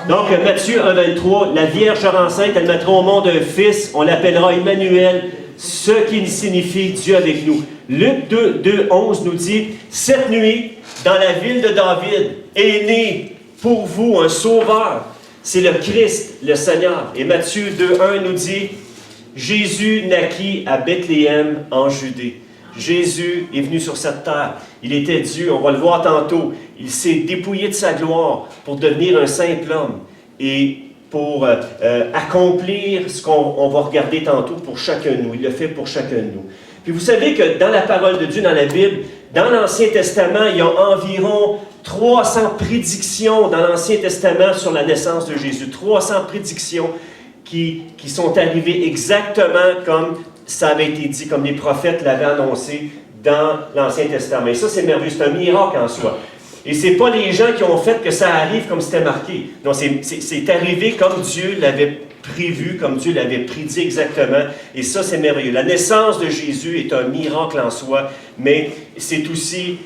Donc, Matthieu 1,23, la Vierge sera enceinte, elle mettra au monde un fils, on l'appellera Emmanuel, ce qui signifie Dieu avec nous. Luc 2,11 nous dit, cette nuit, dans la ville de David, est né pour vous un sauveur. C'est le Christ, le Seigneur. Et Matthieu 2,1 nous dit, Jésus naquit à Bethléem en Judée. Jésus est venu sur cette terre. Il était Dieu, on va le voir tantôt. Il s'est dépouillé de sa gloire pour devenir un simple homme et pour accomplir ce qu'on va regarder tantôt pour chacun de nous. Il le fait pour chacun de nous. Puis vous savez que dans la parole de Dieu, dans la Bible, dans l'Ancien Testament, il y a environ 300 prédictions dans l'Ancien Testament sur la naissance de Jésus. 300 prédictions qui sont arrivées exactement comme ça avait été dit, comme les prophètes l'avaient annoncé dans l'Ancien Testament. Et ça, c'est merveilleux, c'est un miracle en soi. Et ce n'est pas les gens qui ont fait que ça arrive comme c'était marqué. Non, c'est arrivé comme Dieu l'avait prévu, comme Dieu l'avait prédit exactement. Et ça, c'est merveilleux. La naissance de Jésus est un miracle en soi, mais c'est aussi,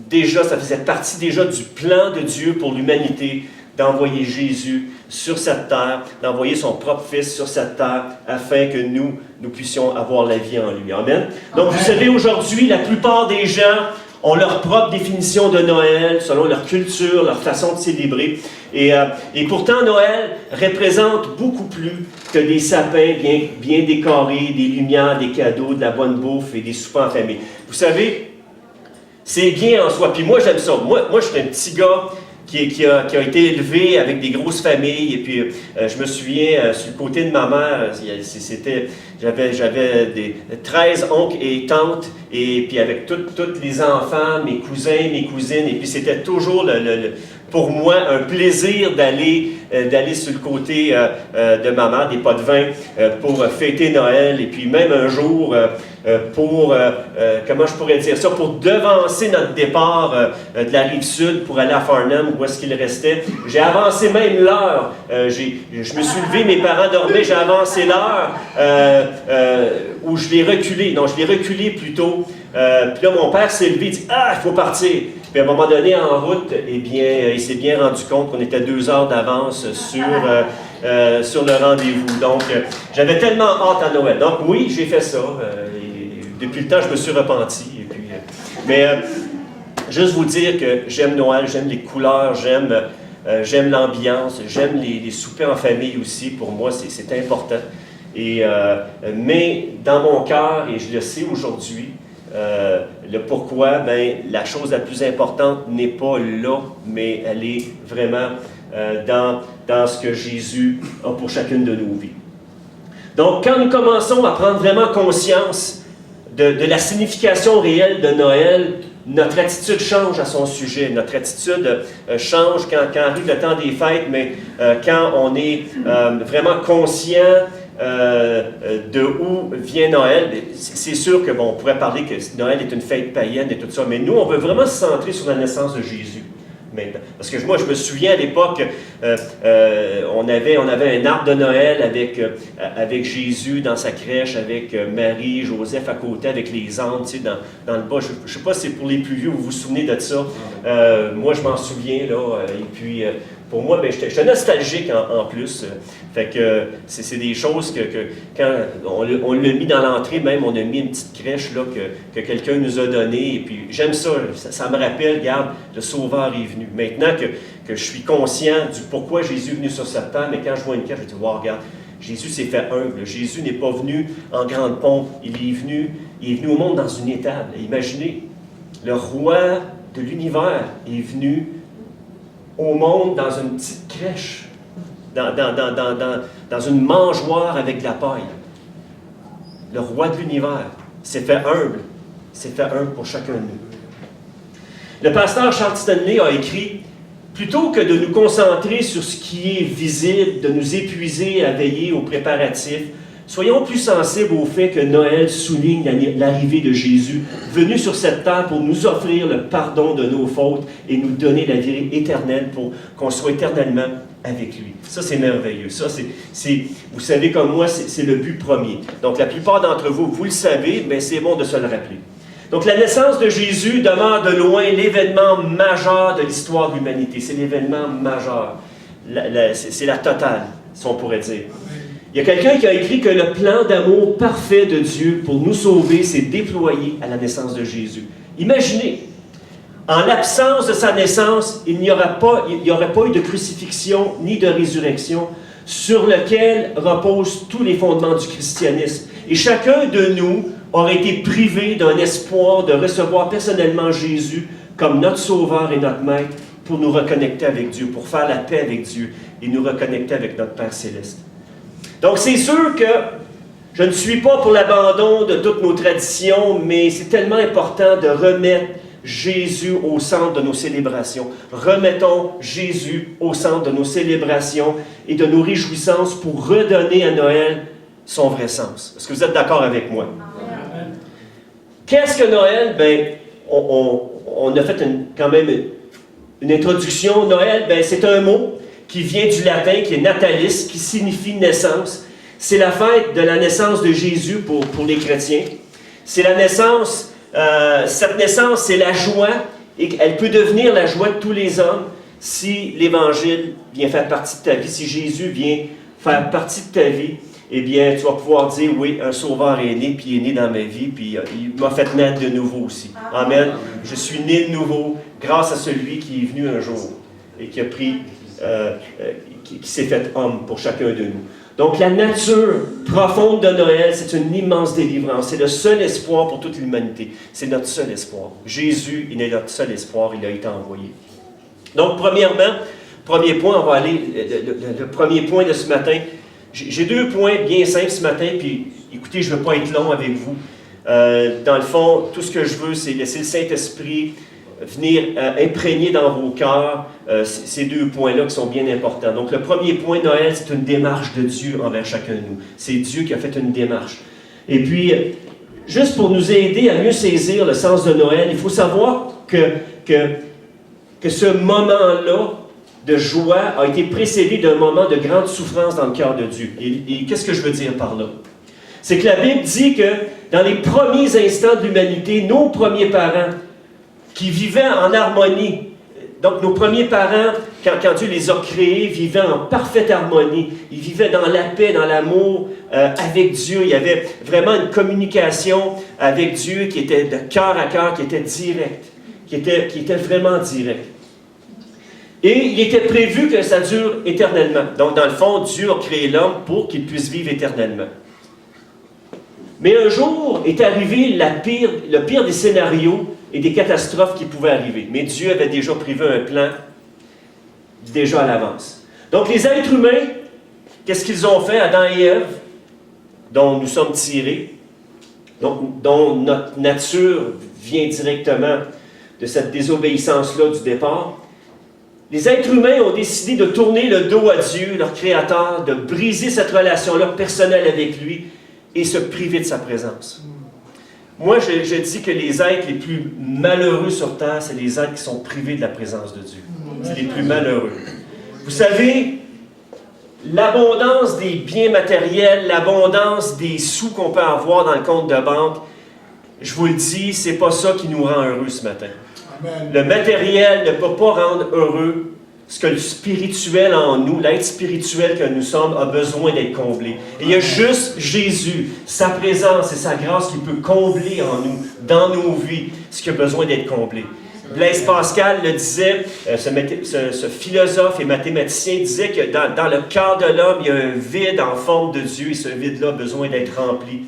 déjà, ça faisait partie déjà du plan de Dieu pour l'humanité, d'envoyer Jésus sur cette terre, d'envoyer son propre Fils sur cette terre, afin que nous puissions avoir la vie en lui. Amen. Donc, vous savez, aujourd'hui, la plupart des gens ont leur propre définition de Noël, selon leur culture, leur façon de célébrer. Et pourtant, Noël représente beaucoup plus que des sapins bien décorés, des lumières, des cadeaux, de la bonne bouffe et des soupers en famille. Vous savez, c'est bien en soi. Puis moi, j'aime ça. Moi, je suis un petit gars qui a été élevé avec des grosses familles. Et puis, je me souviens, sur le côté de ma mère, j'avais des 13 oncles et tantes, et puis avec tous les enfants, mes cousins, mes cousines. Et puis, c'était toujours, pour moi, un plaisir d'aller sur le côté de ma mère, des pots de vin, pour fêter Noël. Et puis, même un jour, comment je pourrais dire ça, pour devancer notre départ de la Rive-Sud pour aller à Farnham, où est-ce qu'il restait. J'ai avancé même l'heure. Je me suis levé, mes parents dormaient, j'ai avancé l'heure, où je l'ai reculé. Non, je l'ai reculé plutôt. Puis là, mon père s'est levé, il dit « Ah, il faut partir! » Puis à un moment donné, en route, eh bien, il s'est bien rendu compte qu'on était 2 heures d'avance sur le rendez-vous. Donc, j'avais tellement hâte à Noël. Donc oui, j'ai fait ça. Depuis le temps, je me suis repenti. Et puis, juste vous dire que j'aime Noël, j'aime les couleurs, j'aime l'ambiance, j'aime les soupers en famille aussi. Pour moi, c'est important. Mais dans mon cœur, et je le sais aujourd'hui, le pourquoi, la chose la plus importante n'est pas là, mais elle est vraiment dans ce que Jésus a pour chacune de nos vies. Donc, quand nous commençons à prendre vraiment conscience de la signification réelle de Noël, notre attitude change à son sujet. Notre attitude change quand arrive le temps des fêtes, mais quand on est vraiment conscient de où vient Noël. C'est sûr que on pourrait parler que Noël est une fête païenne et tout ça, mais nous, on veut vraiment se centrer sur la naissance de Jésus. Maintenant. Parce que moi, je me souviens à l'époque, on avait un arbre de Noël avec Jésus dans sa crèche, avec Marie, Joseph à côté, avec les anges, tu sais, dans le bas. Je ne sais pas si c'est pour les plus vieux, vous vous souvenez de ça. Moi, je m'en souviens, là. Et puis, pour moi, j'étais nostalgique en plus. Fait que c'est des choses que quand on l'a mis dans l'entrée, même, on a mis une petite crèche là, que quelqu'un nous a donnée. Et puis, j'aime ça, ça me rappelle, regarde, le Sauveur est venu. Maintenant que je suis conscient du pourquoi Jésus est venu sur cette terre, mais quand je vois une crèche, je dis, wow, regarde, Jésus s'est fait humble. Jésus n'est pas venu en grande pompe. Il est venu au monde dans une étable. Et imaginez, le roi de l'univers est venu au monde dans une petite crèche, dans une mangeoire avec de la paille. Le roi de l'univers s'est fait humble pour chacun de nous. Le pasteur Charles Stanley a écrit « Plutôt que de nous concentrer sur ce qui est visible, de nous épuiser à veiller aux préparatifs, soyons plus sensibles au fait que Noël souligne l'arrivée de Jésus, venu sur cette terre pour nous offrir le pardon de nos fautes et nous donner la vie éternelle pour qu'on soit éternellement avec lui. » Ça, c'est merveilleux. Ça, vous savez comme moi, c'est le but premier. Donc, la plupart d'entre vous, vous le savez, mais c'est bon de se le rappeler. Donc, la naissance de Jésus demeure de loin l'événement majeur de l'histoire de l'humanité. C'est l'événement majeur. c'est la totale, si on pourrait dire. Il y a quelqu'un qui a écrit que le plan d'amour parfait de Dieu pour nous sauver s'est déployé à la naissance de Jésus. Imaginez, en l'absence de sa naissance, il n'y aurait pas eu de crucifixion ni de résurrection sur lequel reposent tous les fondements du christianisme. Et chacun de nous aurait été privé d'un espoir de recevoir personnellement Jésus comme notre Sauveur et notre Maître pour nous reconnecter avec Dieu, pour faire la paix avec Dieu et nous reconnecter avec notre Père Céleste. Donc c'est sûr que je ne suis pas pour l'abandon de toutes nos traditions, mais c'est tellement important de remettre Jésus au centre de nos célébrations. Remettons Jésus au centre de nos célébrations et de nos réjouissances pour redonner à Noël son vrai sens. Est-ce que vous êtes d'accord avec moi? Amen. Qu'est-ce que Noël? Bien, on a fait quand même une introduction. Noël, bien, c'est un mot qui vient du latin, qui est natalis, qui signifie naissance. C'est la fête de la naissance de Jésus pour les chrétiens. C'est la naissance, cette naissance, c'est la joie, et elle peut devenir la joie de tous les hommes si l'Évangile vient faire partie de ta vie, si Jésus vient faire partie de ta vie. Eh bien, tu vas pouvoir dire, oui, un sauveur est né, puis il est né dans ma vie, puis il m'a fait naître de nouveau aussi. Amen. Je suis né de nouveau grâce à celui qui est venu un jour et qui a pris, qui s'est fait homme pour chacun de nous. Donc, la nature profonde de Noël, c'est une immense délivrance. C'est le seul espoir pour toute l'humanité. C'est notre seul espoir. Jésus, il est notre seul espoir, il a été envoyé. Donc, premièrement, premier point, on va aller, le premier point de ce matin. J'ai 2 points bien simples ce matin, puis écoutez, je ne veux pas être long avec vous. Dans le fond, tout ce que je veux, c'est laisser le Saint-Esprit venir imprégner dans vos cœurs ces 2 points-là qui sont bien importants. Donc, le premier point, Noël, c'est une démarche de Dieu envers chacun de nous. C'est Dieu qui a fait une démarche. Et puis, juste pour nous aider à mieux saisir le sens de Noël, il faut savoir que ce moment-là de joie a été précédé d'un moment de grande souffrance dans le cœur de Dieu. Et qu'est-ce que je veux dire par là? C'est que la Bible dit que dans les premiers instants de l'humanité, nos premiers parents qui vivaient en harmonie, donc nos premiers parents, quand Dieu les a créés, vivaient en parfaite harmonie. Ils vivaient dans la paix, dans l'amour avec Dieu. Il y avait vraiment une communication avec Dieu qui était de cœur à cœur, qui était directe, qui était vraiment directe. Et il était prévu que ça dure éternellement. Donc, dans le fond, Dieu a créé l'homme pour qu'il puisse vivre éternellement. Mais un jour est arrivé le pire des scénarios et des catastrophes qui pouvaient arriver. Mais Dieu avait déjà prévu un plan, déjà à l'avance. Donc, les êtres humains, qu'est-ce qu'ils ont fait, Adam et Ève, dont nous sommes tirés, dont notre nature vient directement de cette désobéissance-là du départ? Les êtres humains ont décidé de tourner le dos à Dieu, leur Créateur, de briser cette relation-là personnelle avec lui et se priver de sa présence. Moi, je dis que les êtres les plus malheureux sur Terre, c'est les êtres qui sont privés de la présence de Dieu. C'est les plus malheureux. Vous savez, l'abondance des biens matériels, l'abondance des sous qu'on peut avoir dans le compte de banque, je vous le dis, c'est pas ça qui nous rend heureux ce matin. Le matériel ne peut pas rendre heureux ce que le spirituel en nous, l'être spirituel que nous sommes, a besoin d'être comblé. Et il y a juste Jésus, sa présence et sa grâce qui peut combler en nous, dans nos vies, ce qui a besoin d'être comblé. Blaise Pascal le disait, ce philosophe et mathématicien disait que dans le cœur de l'homme, il y a un vide en forme de Dieu et ce vide-là a besoin d'être rempli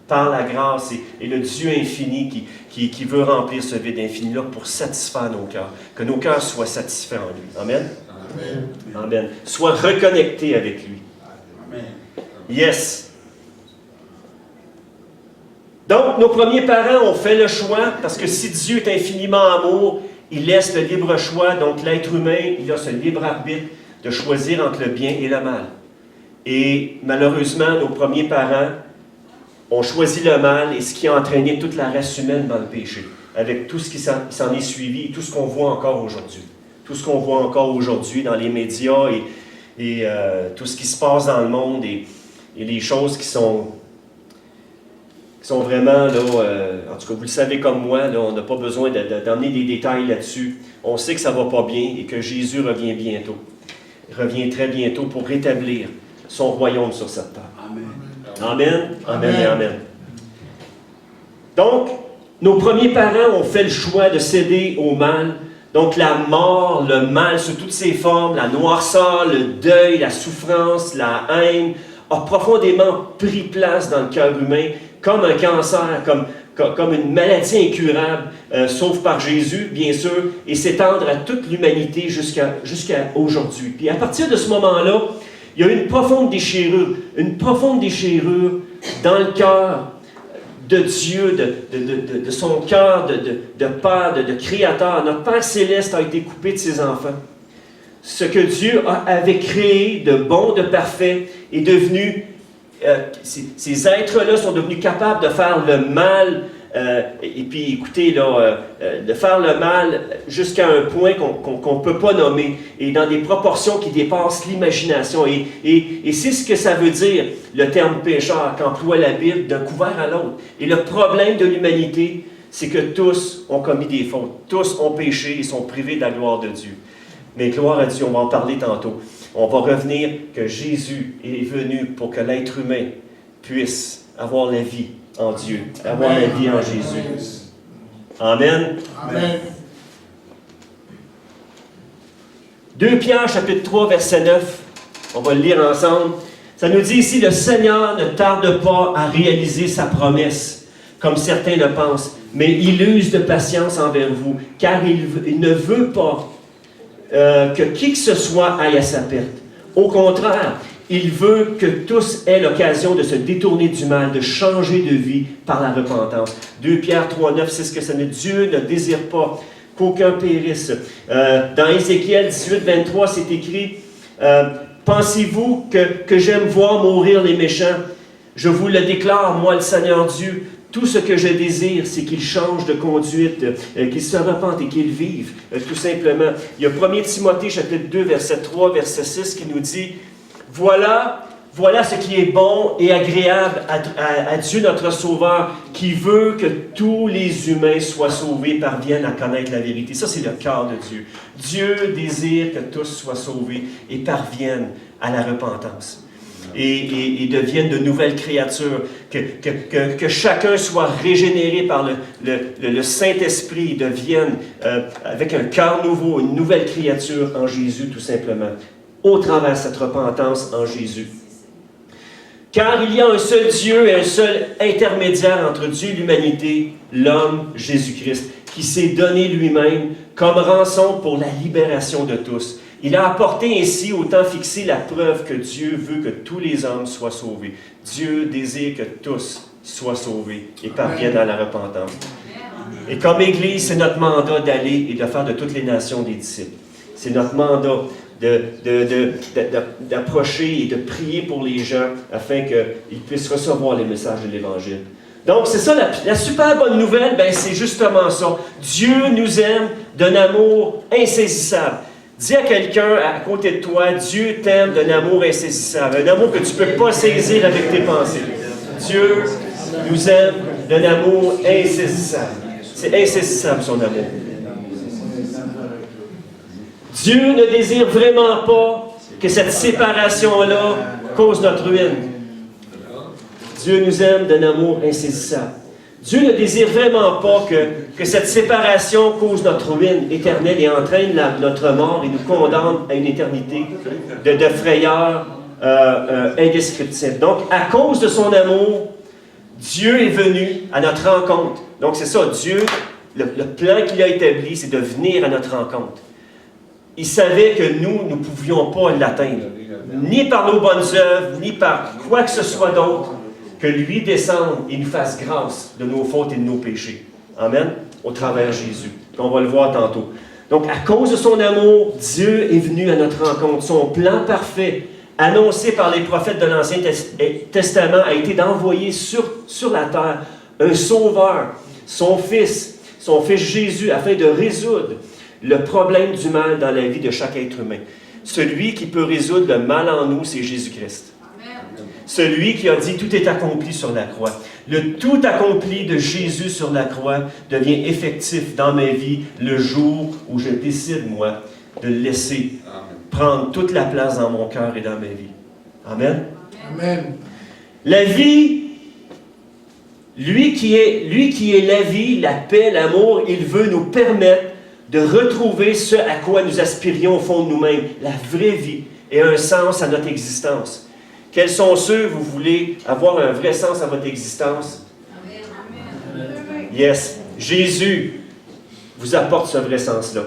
par la grâce et le Dieu infini qui veut remplir ce vide infini-là pour satisfaire nos cœurs. Que nos cœurs soient satisfaits en lui. Amen? Amen. Amen. Soient reconnectés avec lui. Amen. Yes. Donc, nos premiers parents ont fait le choix, parce que si Dieu est infiniment amour, il laisse le libre choix. Donc, l'être humain, il a ce libre arbitre de choisir entre le bien et le mal. Et malheureusement, nos premiers parents ont choisi le mal et ce qui a entraîné toute la race humaine dans le péché, avec tout ce qui s'en est suivi et tout ce qu'on voit encore aujourd'hui. Tout ce qu'on voit encore aujourd'hui dans les médias et tout ce qui se passe dans le monde et les choses qui sont vraiment, là, en tout cas, vous le savez comme moi, là, on n'a pas besoin d'emmener des détails là-dessus. On sait que ça ne va pas bien et que Jésus revient bientôt. revient très bientôt pour rétablir son royaume sur cette terre. Amen. Amen, amen et amen. Donc, nos premiers parents ont fait le choix de céder au mal. Donc, la mort, le mal sous toutes ses formes, la noirceur, le deuil, la souffrance, la haine, a profondément pris place dans le cœur humain, comme un cancer, comme une maladie incurable, sauf par Jésus, bien sûr, et s'étendre à toute l'humanité jusqu'à aujourd'hui. Puis à partir de ce moment-là, il y a eu une profonde déchirure dans le cœur de Dieu, de son cœur, de Père, de Créateur. Notre Père Céleste a été coupé de ses enfants. Ce que Dieu avait créé de bon, de parfait, est devenu, ces êtres-là sont devenus capables de faire le mal, et puis écoutez, là, de faire le mal jusqu'à un point qu'on ne peut pas nommer, et dans des proportions qui dépassent l'imagination. Et c'est ce que ça veut dire, le terme pécheur, qu'emploie la Bible, d'un couvert à l'autre. Et le problème de l'humanité, c'est que tous ont commis des fautes, tous ont péché et sont privés de la gloire de Dieu. Mais gloire à Dieu, on va en parler tantôt. On va revenir que Jésus est venu pour que l'être humain puisse avoir la vie en Dieu, avoir la vie en Jésus. Amen. Amen. 2 Pierre, chapitre 3, verset 9. On va le lire ensemble. Ça nous dit ici, « Le Seigneur ne tarde pas à réaliser sa promesse, comme certains le pensent, mais il use de patience envers vous, car il ne veut pas que qui que ce soit aille à sa perte. Au contraire, il veut que tous aient l'occasion de se détourner du mal, de changer de vie par la repentance. » 2 Pierre 3, 9, c'est ce que ça dit. Dieu ne désire pas qu'aucun périsse. Dans Ézéchiel 18, 23, c'est écrit « Pensez-vous que j'aime voir mourir les méchants? Je vous le déclare, moi le Seigneur Dieu, tout ce que je désire, c'est qu'ils changent de conduite, qu'ils se repentent et qu'ils vivent, tout simplement. » Il y a 1 Timothée, chapitre 2, verset 3, verset 6, qui nous dit « Voilà ce qui est bon et agréable à Dieu notre Sauveur, qui veut que tous les humains soient sauvés, parviennent à connaître la vérité. » Ça, c'est le cœur de Dieu. Dieu désire que tous soient sauvés et parviennent à la repentance. Et deviennent de nouvelles créatures, que chacun soit régénéré par le Saint-Esprit, devienne avec un cœur nouveau, une nouvelle créature en Jésus, tout simplement, au travers de cette repentance en Jésus. Car il y a un seul Dieu et un seul intermédiaire entre Dieu et l'humanité, l'homme Jésus-Christ, qui s'est donné lui-même comme rançon pour la libération de tous. Il a apporté ainsi au temps fixé la preuve que Dieu veut que tous les hommes soient sauvés. Dieu désire que tous soient sauvés et parviennent à la repentance. Et comme Église, c'est notre mandat d'aller et de faire de toutes les nations des disciples. C'est notre mandat d'approcher et de prier pour les gens afin qu'ils puissent recevoir les messages de l'Évangile. Donc, c'est ça, la super bonne nouvelle, ben, c'est justement ça. Dieu nous aime d'un amour insaisissable. Dis à quelqu'un à côté de toi, Dieu t'aime d'un amour insaisissable, un amour que tu ne peux pas saisir avec tes pensées. Dieu nous aime d'un amour insaisissable. C'est insaisissable son amour. Dieu ne désire vraiment pas que cette séparation-là cause notre ruine. Dieu nous aime d'un amour insaisissable. Dieu ne désire vraiment pas que cette séparation cause notre ruine éternelle et entraîne notre mort et nous condamne à une éternité de frayeur indescriptible. Donc, à cause de son amour, Dieu est venu à notre rencontre. Donc, c'est ça, Dieu, le plan qu'il a établi, c'est de venir à notre rencontre. Il savait que nous ne pouvions pas l'atteindre, ni par nos bonnes œuvres, ni par quoi que ce soit d'autre, que lui descende et nous fasse grâce de nos fautes et de nos péchés. Amen. Au travers de Jésus. On va le voir tantôt. Donc, à cause de son amour, Dieu est venu à notre rencontre. Son plan parfait, annoncé par les prophètes de l'Ancien Testament, a été d'envoyer sur la terre un sauveur, son Fils Jésus, afin de résoudre le problème du mal dans la vie de chaque être humain. Celui qui peut résoudre le mal en nous, c'est Jésus-Christ. Celui qui a dit « tout est accompli sur la croix ». Le tout accompli de Jésus sur la croix devient effectif dans ma vie le jour où je décide, moi, de le laisser prendre toute la place dans mon cœur et dans ma vie. Amen. Amen. La vie, lui qui est la vie, la paix, l'amour, il veut nous permettre de retrouver ce à quoi nous aspirions au fond de nous-mêmes, la vraie vie et un sens à notre existence. Quels sont ceux, vous voulez avoir un vrai sens à votre existence? Amen. Yes. Jésus vous apporte ce vrai sens-là.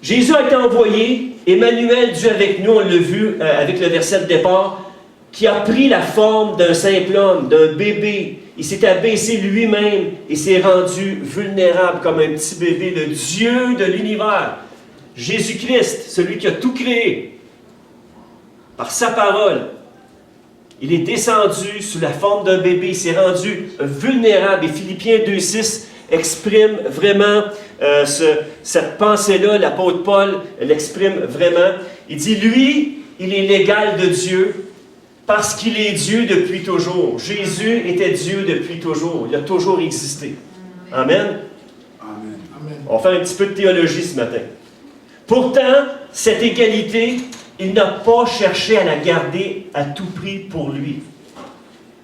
Jésus a été envoyé, Emmanuel, Dieu avec nous, on l'a vu avec le verset de départ, qui a pris la forme d'un simple homme, d'un bébé. Il s'est abaissé lui-même et s'est rendu vulnérable comme un petit bébé, le Dieu de l'univers. Jésus-Christ, celui qui a tout créé, par sa parole, il est descendu sous la forme d'un bébé, il s'est rendu vulnérable. Et Philippiens 2,6 exprime vraiment cette pensée-là, l'apôtre Paul l'exprime vraiment. Il dit, lui, il est l'égal de Dieu parce qu'il est Dieu depuis toujours. Jésus était Dieu depuis toujours. Il a toujours existé. Amen. Amen. On va faire un petit peu de théologie ce matin. Pourtant, cette égalité, il n'a pas cherché à la garder à tout prix pour lui.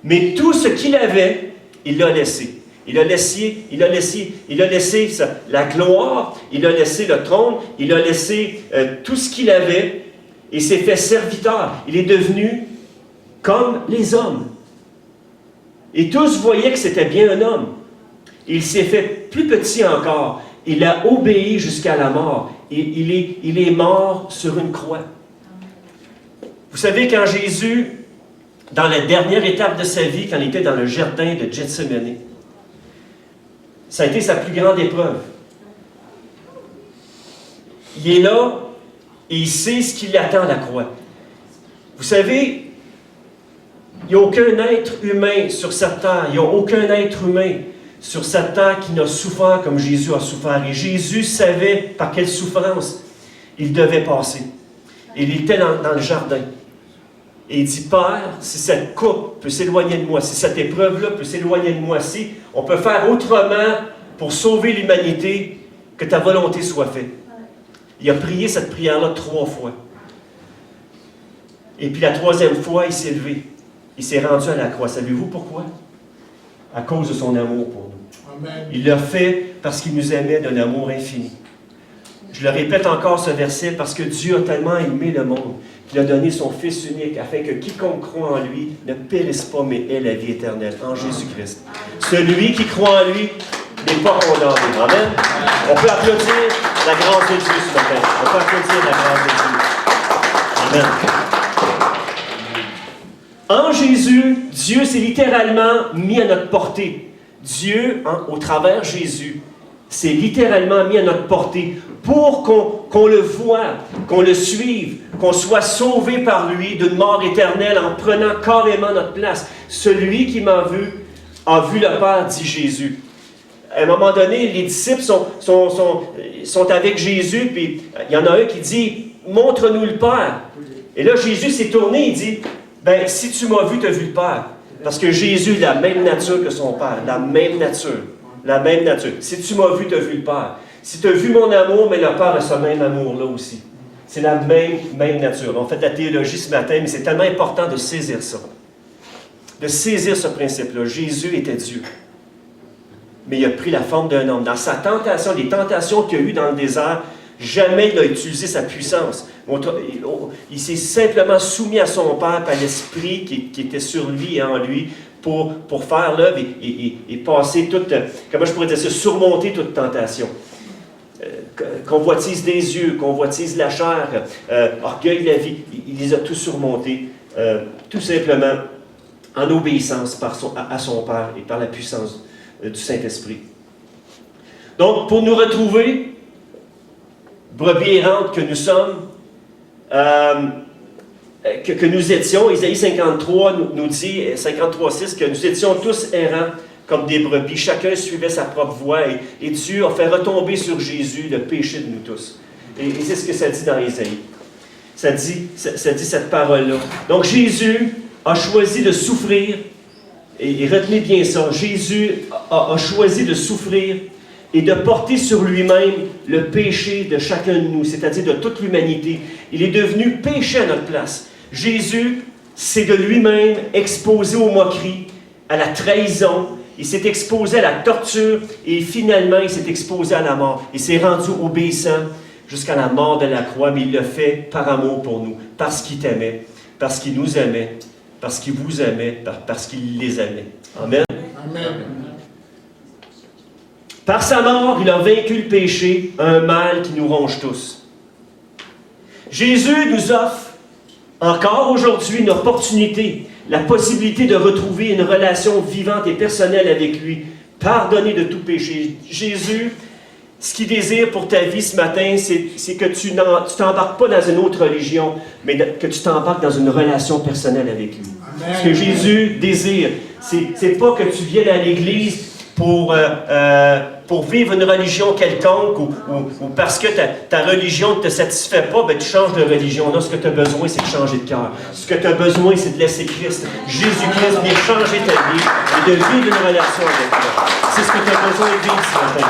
Mais tout ce qu'il avait, il l'a laissé. Il a laissé la gloire, il a laissé le trône, il a laissé tout ce qu'il avait et s'est fait serviteur. Il est devenu comme les hommes. Et tous voyaient que c'était bien un homme. Il s'est fait plus petit encore. Il a obéi jusqu'à la mort. Il est mort sur une croix. Vous savez, quand Jésus, dans la dernière étape de sa vie, quand il était dans le jardin de Gethsémani, ça a été sa plus grande épreuve. Il est là et il sait ce qui l'attend à la croix. Vous savez, il n'y a aucun être humain sur cette terre, il n'y a aucun être humain sur cette terre qui n'a souffert comme Jésus a souffert. Et Jésus savait par quelle souffrance il devait passer. Il était dans le jardin. Et il dit, Père, si cette coupe peut s'éloigner de moi, si cette épreuve-là peut s'éloigner de moi, si on peut faire autrement pour sauver l'humanité, que ta volonté soit faite. Il a prié cette prière-là 3 fois. Et puis la 3e fois, il s'est levé. Il s'est rendu à la croix. Savez-vous pourquoi? À cause de son amour pour nous. Amen. Il l'a fait parce qu'il nous aimait d'un amour infini. Je le répète encore ce verset parce que Dieu a tellement aimé le monde qu'il a donné son Fils unique afin que quiconque croit en lui ne périsse pas mais ait la vie éternelle en Jésus-Christ. Celui qui croit en lui n'est pas condamné. Amen. On peut applaudir la grâce de Dieu ce matin. On peut applaudir la grâce de Dieu. Amen. En Jésus, Dieu s'est littéralement mis à notre portée. Dieu, au travers Jésus, s'est littéralement mis à notre portée pour qu'on le voie, qu'on le suive, qu'on soit sauvé par lui d'une mort éternelle en prenant carrément notre place. Celui qui m'a vu a vu le Père, dit Jésus. À un moment donné, les disciples sont avec Jésus, puis il y en a un qui dit « Montre-nous le Père ». Et là, Jésus s'est tourné, il dit « Ben, si tu m'as vu, tu as vu le Père. » Parce que Jésus a la même nature que son Père, la même nature. La même nature. Si tu m'as vu, tu as vu le Père. Si tu as vu mon amour, mais le Père a ce même amour-là aussi. C'est la même nature. On fait la théologie ce matin, mais c'est tellement important de saisir ça. De saisir ce principe-là. Jésus était Dieu. Mais il a pris la forme d'un homme. Dans sa tentation, les tentations qu'il y a eues dans le désert, jamais il n'a utilisé sa puissance. Il s'est simplement soumis à son Père, à l'Esprit qui était sur lui et en lui, pour faire l'œuvre et passer toute, comment je pourrais dire ça, surmonter toute tentation. Convoitise des yeux, convoitise la chair, orgueil de la vie, il les a tous surmontés, tout simplement en obéissance à son Père et par la puissance du Saint-Esprit. Donc, pour nous retrouver, brebis errantes que nous sommes, que nous étions, Isaïe 53 nous dit, 53,6, que nous étions tous errants comme des brebis. Chacun suivait sa propre voie et Dieu a fait retomber sur Jésus le péché de nous tous. Et c'est ce que ça dit dans Isaïe. Ça dit cette parole-là. Donc Jésus a choisi de souffrir, et retenez bien ça, Jésus a choisi de souffrir et de porter sur lui-même le péché de chacun de nous, c'est-à-dire de toute l'humanité. Il est devenu péché à notre place. Jésus s'est de lui-même exposé aux moqueries, à la trahison, il s'est exposé à la torture et finalement il s'est exposé à la mort. Il s'est rendu obéissant jusqu'à la mort de la croix, mais il l'a fait par amour pour nous, parce qu'il t'aimait, parce qu'il nous aimait, parce qu'il vous aimait, parce qu'il les aimait. Amen. Amen. Par sa mort, il a vaincu le péché, un mal qui nous ronge tous. Jésus nous offre encore aujourd'hui une opportunité, la possibilité de retrouver une relation vivante et personnelle avec lui, pardonné de tout péché. Jésus, ce qu'il désire pour ta vie ce matin, c'est que tu t'embarques pas dans une autre religion, mais que tu t'embarques dans une relation personnelle avec lui. Amen. Ce que Jésus désire, c'est pas que tu viennes à l'église pour vivre une religion quelconque ou parce que ta religion ne te satisfait pas, ben tu changes de religion. Là, ce que tu as besoin, c'est de changer de cœur. Ce que tu as besoin, c'est de laisser Christ, Jésus-Christ, vient changer ta vie et de vivre une relation avec toi. C'est ce que tu as besoin de vivre ce matin.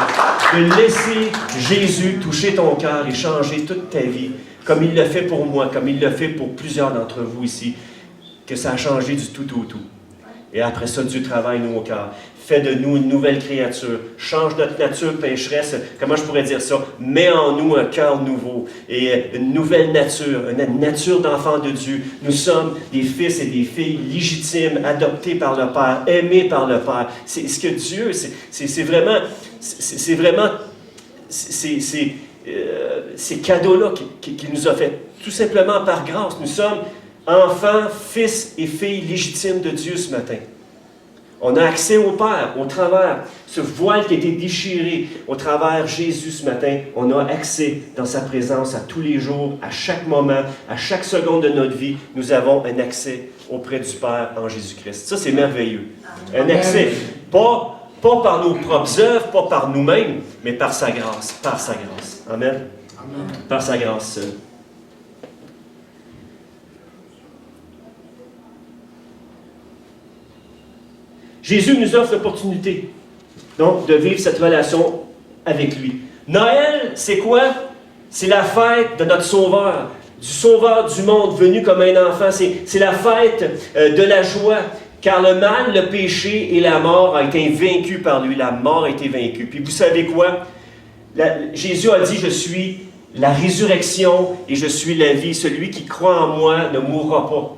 De laisser Jésus toucher ton cœur et changer toute ta vie, comme il l'a fait pour moi, comme il l'a fait pour plusieurs d'entre vous ici, que ça a changé du tout au tout. Et après ça, Dieu travaille nos cœurs. Fait de nous une nouvelle créature. Change notre nature pécheresse. Comment je pourrais dire ça? Mets en nous un cœur nouveau. Et une nouvelle nature. Une nature d'enfant de Dieu. Nous sommes des fils et des filles légitimes, adoptés par le Père, aimés par le Père. C'est ce que Dieu, c'est vraiment ces cadeaux-là qu'il nous a fait. Tout simplement par grâce. Nous sommes enfants, fils et filles légitimes de Dieu ce matin. On a accès au Père, au travers ce voile qui a été déchiré, au travers Jésus ce matin. On a accès dans sa présence à tous les jours, à chaque moment, à chaque seconde de notre vie. Nous avons un accès auprès du Père en Jésus-Christ. Ça, c'est merveilleux. Un accès, pas par nos propres œuvres, pas par nous-mêmes, mais par sa grâce. Par sa grâce. Amen. Amen. Par sa grâce seule. Jésus nous offre l'opportunité, donc, de vivre cette relation avec lui. Noël, c'est quoi? C'est la fête de notre Sauveur, du Sauveur du monde venu comme un enfant. C'est la fête de la joie, car le mal, le péché et la mort ont été vaincus par lui. La mort a été vaincue. Puis vous savez quoi? Jésus a dit, je suis la résurrection et je suis la vie. Celui qui croit en moi ne mourra pas.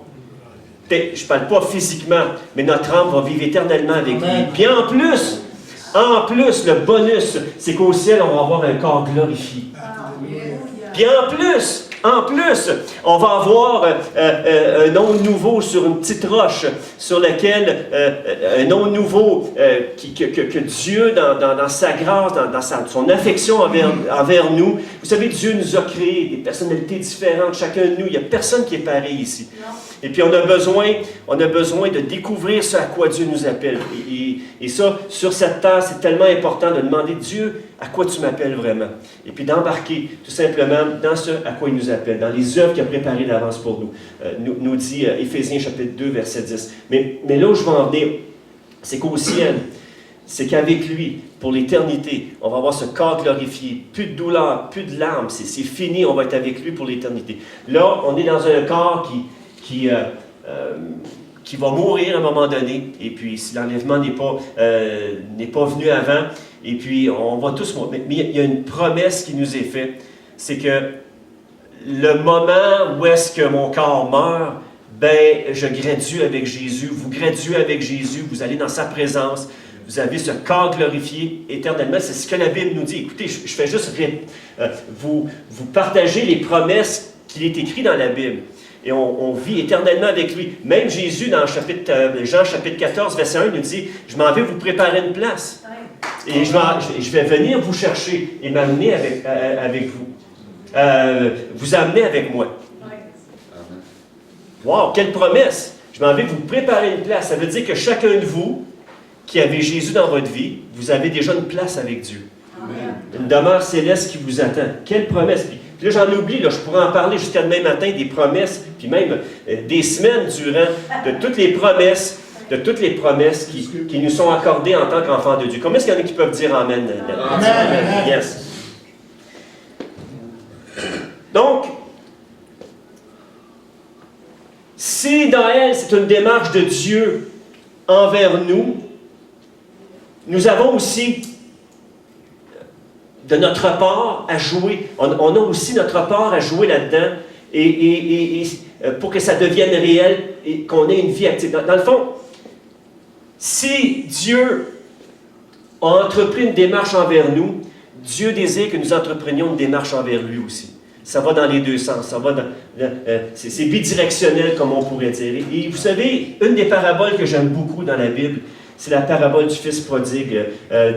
Je ne parle pas physiquement, mais notre âme va vivre éternellement avec lui. Puis en plus, le bonus, c'est qu'au ciel, on va avoir un corps glorifié. Puis en plus, on va avoir un nom nouveau sur une petite roche, sur lequel, un nom nouveau que Dieu, dans sa grâce, dans son affection envers nous, vous savez, Dieu nous a créé des personnalités différentes, chacun de nous. Il n'y a personne qui est pareil ici. Et puis on a besoin de découvrir ce à quoi Dieu nous appelle. Et ça, sur cette terre, c'est tellement important de demander, Dieu, à quoi tu m'appelles vraiment? Et puis d'embarquer tout simplement dans ce à quoi il nous appelle, dans les œuvres qu'il a préparées d'avance pour nous. Nous dit Éphésiens chapitre 2, verset 10. Mais là où je veux en venir, c'est qu'au ciel, c'est qu'avec lui, pour l'éternité, on va avoir ce corps glorifié. Plus de douleur, plus de larmes, c'est fini, on va être avec lui pour l'éternité. Là, on est dans un corps qui va mourir à un moment donné, et puis si l'enlèvement n'est pas venu avant, et puis on va tous mourir. Mais il y a une promesse qui nous est faite, c'est que le moment où est-ce que mon corps meurt, ben je gradue avec Jésus, vous graduez avec Jésus, vous allez dans sa présence, vous avez ce corps glorifié éternellement. C'est ce que la Bible nous dit. Écoutez, je fais juste vous partager les promesses qu'il est écrit dans la Bible. Et on vit éternellement avec lui. Même Jésus, dans Jean chapitre 14, verset 1, nous dit, « Je m'en vais vous préparer une place. Et je vais venir vous chercher et m'amener avec vous. Vous amener avec moi. » Wow, quelle promesse! Je m'en vais vous préparer une place. Ça veut dire que chacun de vous qui avez Jésus dans votre vie, vous avez déjà une place avec Dieu. Amen. Une demeure céleste qui vous attend. Quelle promesse! Puis là, j'en oublie, je pourrais en parler jusqu'à demain matin, des promesses, puis même des semaines durant, de toutes les promesses de toutes les promesses qui nous sont accordées en tant qu'enfants de Dieu. Combien est-ce qu'il y en a qui peuvent dire Amen? Amen. Yes. Donc, si Noël, c'est une démarche de Dieu envers nous, nous avons aussi de notre part à jouer. On a aussi notre part à jouer là-dedans et pour que ça devienne réel et qu'on ait une vie active. Dans le fond, si Dieu a entrepris une démarche envers nous, Dieu désire que nous entreprenions une démarche envers lui aussi. Ça va dans les deux sens. Ça va c'est bidirectionnel, comme on pourrait dire. Et vous savez, une des paraboles que j'aime beaucoup dans la Bible, c'est la parabole du fils prodigue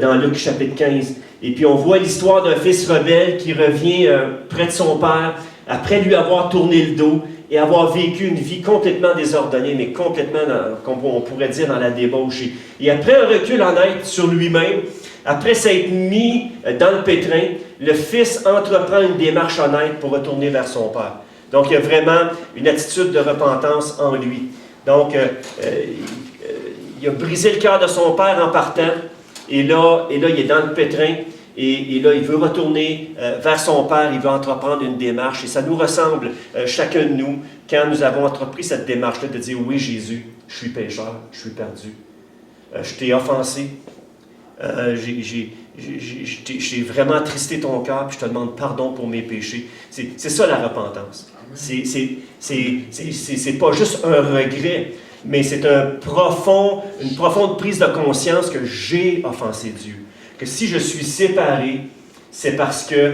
dans Luc chapitre 15. Et puis on voit l'histoire d'un fils rebelle qui revient près de son père après lui avoir tourné le dos et avoir vécu une vie complètement désordonnée, mais complètement, comme on pourrait dire, dans la débauche. Et après un recul honnête sur lui-même, après s'être mis dans le pétrin, le fils entreprend une démarche honnête pour retourner vers son père. Donc il y a vraiment une attitude de repentance en lui. Donc il a brisé le cœur de son père en partant, et là il est dans le pétrin, et là il veut retourner vers son père, il veut entreprendre une démarche, et ça nous ressemble, chacun de nous, quand nous avons entrepris cette démarche-là, de dire, oui Jésus, je suis pécheur, je suis perdu, je t'ai offensé, j'ai vraiment attristé ton cœur, puis je te demande pardon pour mes péchés. C'est ça la repentance. C'est pas juste un regret, mais c'est une profonde prise de conscience que j'ai offensé Dieu. Que si je suis séparé, c'est parce que,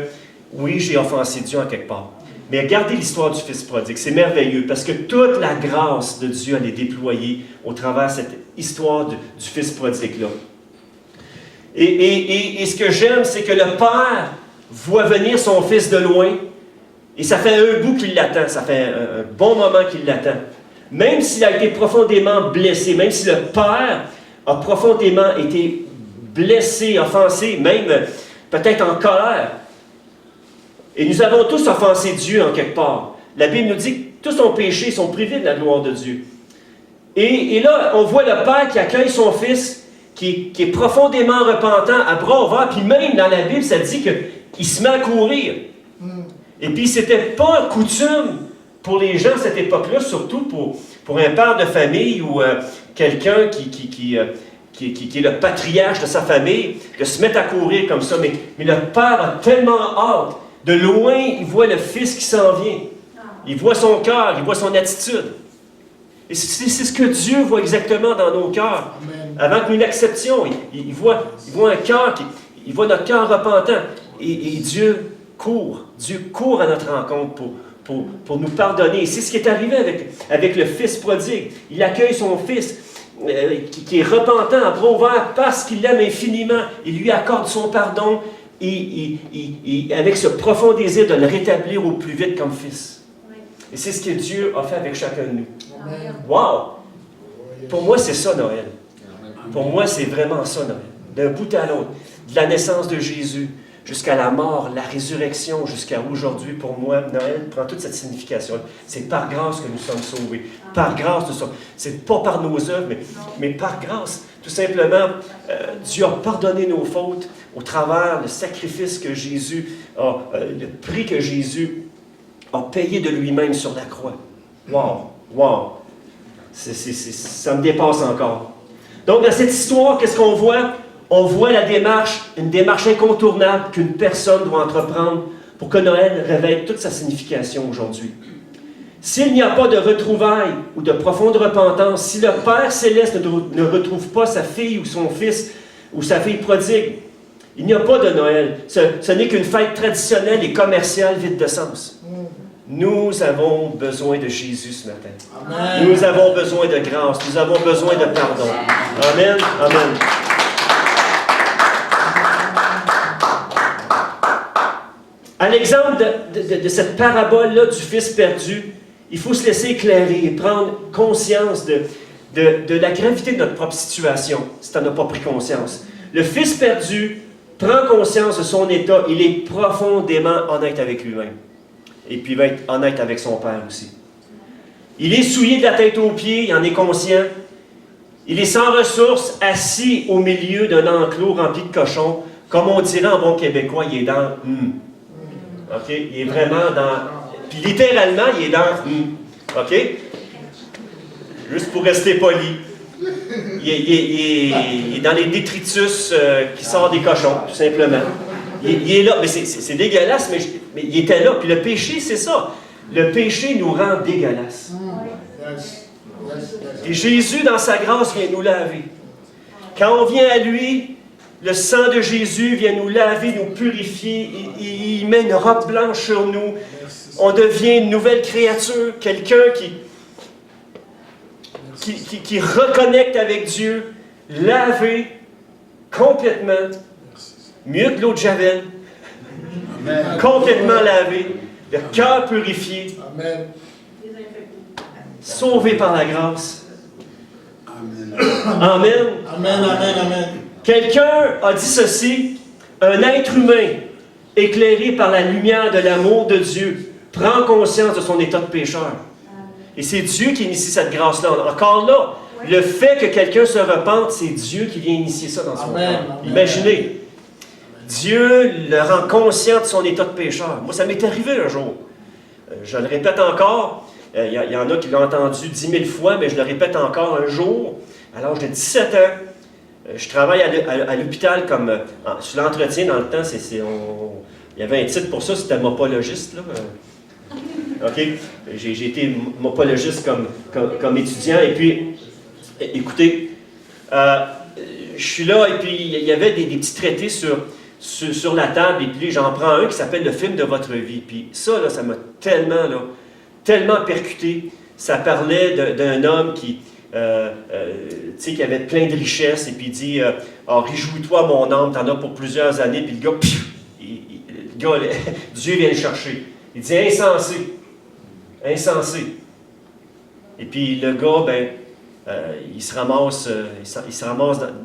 oui, j'ai offensé Dieu en quelque part. Mais regardez l'histoire du Fils prodigue, c'est merveilleux, parce que toute la grâce de Dieu, elle est déployée au travers de cette histoire du Fils prodigue-là. Et ce que j'aime, c'est que le Père voit venir son Fils de loin, et ça fait un bout qu'il l'attend, ça fait un bon moment qu'il l'attend. Même s'il a été profondément blessé, même si le Père a profondément été blessé, offensé, même peut-être en colère. Et nous avons tous offensé Dieu en quelque part. La Bible nous dit que tous ont péché, ils sont privés de la gloire de Dieu. Et là, on voit le Père qui accueille son Fils, qui est profondément repentant, à bras ouverts, puis même dans la Bible, ça dit qu'il se met à courir. Et puis, c'était pas coutume pour les gens à cette époque-là, surtout pour un père de famille ou quelqu'un qui est le patriarche de sa famille, de se mettre à courir comme ça. Mais le père a tellement hâte. De loin, il voit le fils qui s'en vient. Il voit son cœur, il voit son attitude. Et c'est ce que Dieu voit exactement dans nos cœurs. Avant que nous l'acceptions, il voit un cœur, il voit notre cœur repentant. Et Dieu court à notre rencontre pour nous pardonner. Et c'est ce qui est arrivé avec le fils prodigue. Il accueille son fils qui est repentant à bras ouverts parce qu'il l'aime infiniment. Il lui accorde son pardon et avec ce profond désir de le rétablir au plus vite comme fils. Et c'est ce que Dieu a fait avec chacun de nous. Wow! Pour moi, c'est ça Noël. Pour moi, c'est vraiment ça Noël. D'un bout à l'autre. De la naissance de Jésus jusqu'à la mort, la résurrection, jusqu'à aujourd'hui, pour moi, Noël prend toute cette signification. C'est par grâce que nous sommes sauvés. Par grâce, nous sommes. C'est pas par nos œuvres, mais par grâce. Tout simplement, Dieu a pardonné nos fautes au travers du sacrifice que Jésus a, le prix que Jésus a payé de lui-même sur la croix. Wow! Wow! Ça me dépasse encore. Donc, dans cette histoire, qu'est-ce qu'on voit? On voit une démarche incontournable qu'une personne doit entreprendre pour que Noël révèle toute sa signification aujourd'hui. S'il n'y a pas de retrouvailles ou de profonde repentance, si le Père Céleste ne retrouve pas sa fille ou son fils ou sa fille prodigue, il n'y a pas de Noël. Ce n'est qu'une fête traditionnelle et commerciale vide de sens. Nous avons besoin de Jésus ce matin. Amen. Nous avons besoin de grâce. Nous avons besoin de pardon. Amen. Amen. À l'exemple de cette parabole-là du Fils perdu, il faut se laisser éclairer et prendre conscience de la gravité de notre propre situation, si tu n'en as pas pris conscience. Le Fils perdu prend conscience de son état, il est profondément honnête avec lui-même. Et puis il va être honnête avec son Père aussi. Il est souillé de la tête aux pieds, il en est conscient. Il est sans ressources, assis au milieu d'un enclos rempli de cochons. Comme on dirait en bon québécois, il est dans OK? Il est vraiment dans... Puis littéralement, il est dans OK? Juste pour rester poli. Il est dans les détritus qui sortent des cochons, tout simplement. Il est là. Mais c'est dégueulasse, mais il était là. Puis le péché, c'est ça. Le péché nous rend dégueulasses. Et Jésus, dans sa grâce, vient nous laver. Quand on vient à lui, le sang de Jésus vient nous laver, nous purifier. Il met une robe blanche sur nous. On devient une nouvelle créature, quelqu'un qui reconnecte avec Dieu, lavé complètement, mieux que l'eau de Javel, complètement lavé, le cœur purifié, sauvé par la grâce. Amen. Amen. Quelqu'un a dit ceci, un être humain éclairé par la lumière de l'amour de Dieu prend conscience de son état de pécheur. Et c'est Dieu qui initie cette grâce-là. Encore là, le fait que quelqu'un se repente, c'est Dieu qui vient initier ça dans son cœur. Imaginez, Dieu le rend conscient de son état de pécheur. Moi, ça m'est arrivé un jour. Je le répète encore, il y en a qui l'ont entendu 10 000 fois, mais je le répète encore un jour. À l'âge de 17 ans, je travaille à l'hôpital comme sur l'entretien. Dans le temps, il y avait un titre pour ça, c'était mopologiste. Là. OK? J'ai été mopologiste comme étudiant. Et puis, écoutez, je suis là et puis il y avait des petits traités sur la table. Et puis j'en prends un qui s'appelle Le film de votre vie. Puis ça, ça m'a tellement percuté. Ça parlait d'un homme qui avait plein de richesses. Et puis il dit réjouis-toi, mon âme, t'en as pour plusieurs années. Puis le gars, Dieu vient le chercher. Il dit insensé. Et puis le gars, il se ramasse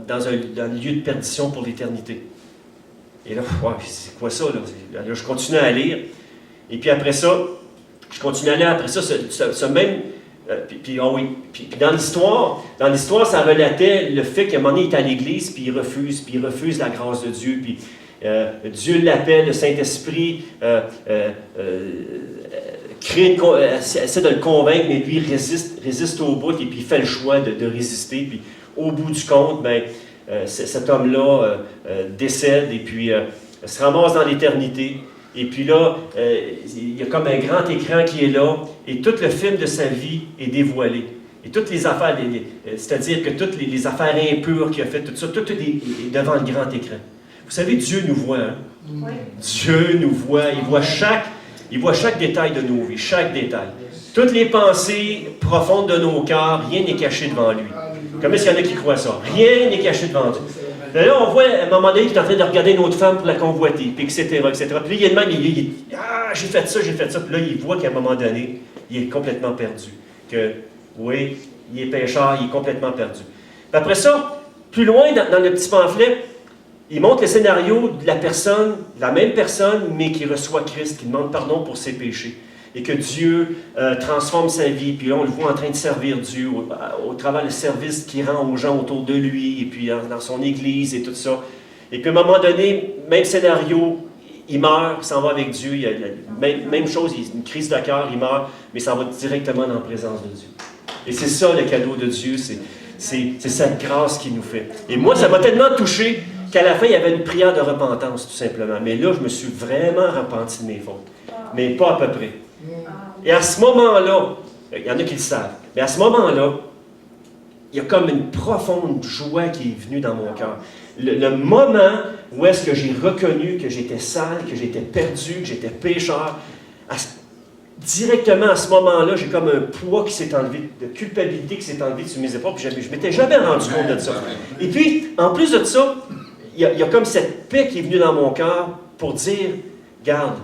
dans un lieu de perdition pour l'éternité. Et là, c'est quoi ça? Là, je continue à lire. Et puis après ça, je continue à lire après ça, ce même... Puis dans l'histoire, ça relatait le fait qu'à un moment donné, il est à l'église, puis il refuse la grâce de Dieu, puis Dieu l'appelle, le Saint-Esprit essaie de le convaincre, mais lui résiste au bout, et puis il fait le choix de résister, puis au bout du compte, cet homme-là décède, et puis se ramasse dans l'éternité. Et puis là, il y a comme un grand écran qui est là, et tout le film de sa vie est dévoilé. Et toutes les affaires, c'est-à-dire que toutes les affaires impures qu'il a faites, tout est devant le grand écran. Vous savez, Dieu nous voit. Hein? Oui. Dieu nous voit. Il voit chaque détail de nos vies, chaque détail. Toutes les pensées profondes de nos cœurs, rien n'est caché devant lui. Comment est-ce qu'il y en a qui croient ça? Rien n'est caché devant Dieu. Là, on voit à un moment donné qu'il est en train de regarder une autre femme pour la convoiter, puis etc. Puis là, il y a le même, j'ai fait ça. Puis là, il voit qu'à un moment donné, il est complètement perdu. Que, oui, il est pécheur, il est complètement perdu. Puis après ça, plus loin dans le petit pamphlet, il montre le scénario de la même personne, mais qui reçoit Christ, qui demande pardon pour ses péchés. Et que Dieu transforme sa vie. Puis là, on le voit en train de servir Dieu au travers du service qu'il rend aux gens autour de lui, et puis dans son église et tout ça. Et puis à un moment donné, même scénario, il meurt, il s'en va avec Dieu. Il y a même chose, il a une crise de cœur, il meurt, mais il s'en va directement dans la présence de Dieu. Et c'est ça le cadeau de Dieu, c'est cette grâce qu'il nous fait. Et moi, ça m'a tellement touché qu'à la fin, il y avait une prière de repentance, tout simplement. Mais là, je me suis vraiment repenti de mes fautes. Mais pas à peu près. Et à ce moment-là, il y en a qui le savent, mais à ce moment-là, il y a comme une profonde joie qui est venue dans mon cœur. Le moment où est-ce que j'ai reconnu que j'étais sale, que j'étais perdu, que j'étais pécheur, directement à ce moment-là, j'ai comme un poids qui s'est enlevé, de culpabilité qui s'est enlevé sur mes épaules, puis je ne m'étais jamais rendu compte de ça. Et puis, en plus de ça, il y a comme cette paix qui est venue dans mon cœur pour dire, regarde,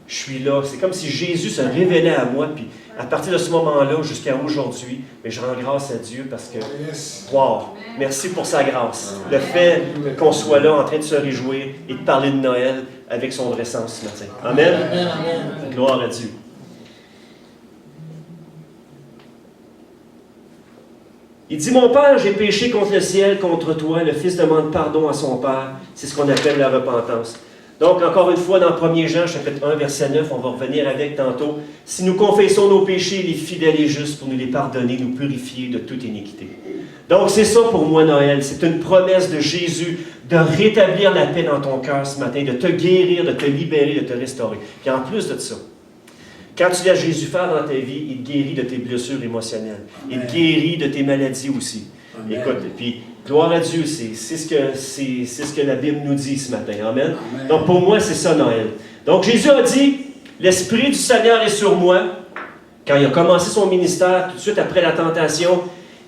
je suis là. C'est comme si Jésus se révélait à moi, puis à partir de ce moment-là jusqu'à aujourd'hui, mais je rends grâce à Dieu parce que, wow, merci pour sa grâce. Le fait qu'on soit là en train de se réjouir et de parler de Noël avec son vrai sens ce matin. Amen. Gloire à Dieu. Il dit, « Mon Père, j'ai péché contre le ciel, contre toi. » Le Fils demande pardon à son Père. C'est ce qu'on appelle la repentance. Donc, encore une fois, dans 1 Jean, chapitre 1, verset 9, on va revenir avec tantôt. « Si nous confessons nos péchés, il est fidèle et juste pour nous les pardonner, nous purifier de toute iniquité. » Donc, c'est ça pour moi, Noël. C'est une promesse de Jésus de rétablir la paix dans ton cœur ce matin, de te guérir, de te libérer, de te restaurer. Puis en plus de ça, quand tu laisses Jésus faire dans ta vie, il te guérit de tes blessures émotionnelles. Il te guérit de tes maladies aussi. Amen. Écoute, puis gloire à Dieu, c'est ce que la Bible nous dit ce matin. Amen. Amen. Donc pour moi, c'est ça Noël. Donc Jésus a dit, « L'Esprit du Seigneur est sur moi. » Quand il a commencé son ministère, tout de suite après la tentation,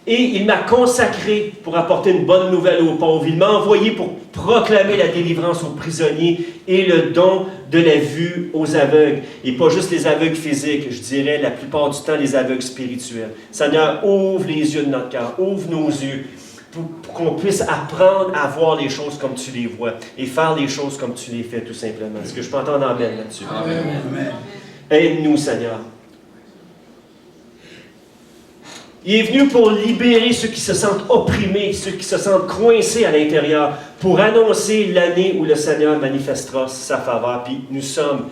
et il m'a consacré pour apporter une bonne nouvelle aux pauvres. Il m'a envoyé pour proclamer la délivrance aux prisonniers et le don de la vue aux aveugles. Et pas juste les aveugles physiques, je dirais la plupart du temps les aveugles spirituels. Seigneur, ouvre les yeux de notre cœur, ouvre nos yeux pour qu'on puisse apprendre à voir les choses comme tu les vois et faire les choses comme tu les fais tout simplement. Est-ce que je peux entendre amen là-dessus? Amen. Aide-nous, Seigneur. Il est venu pour libérer ceux qui se sentent opprimés, ceux qui se sentent coincés à l'intérieur, pour annoncer l'année où le Seigneur manifestera sa faveur. Puis nous sommes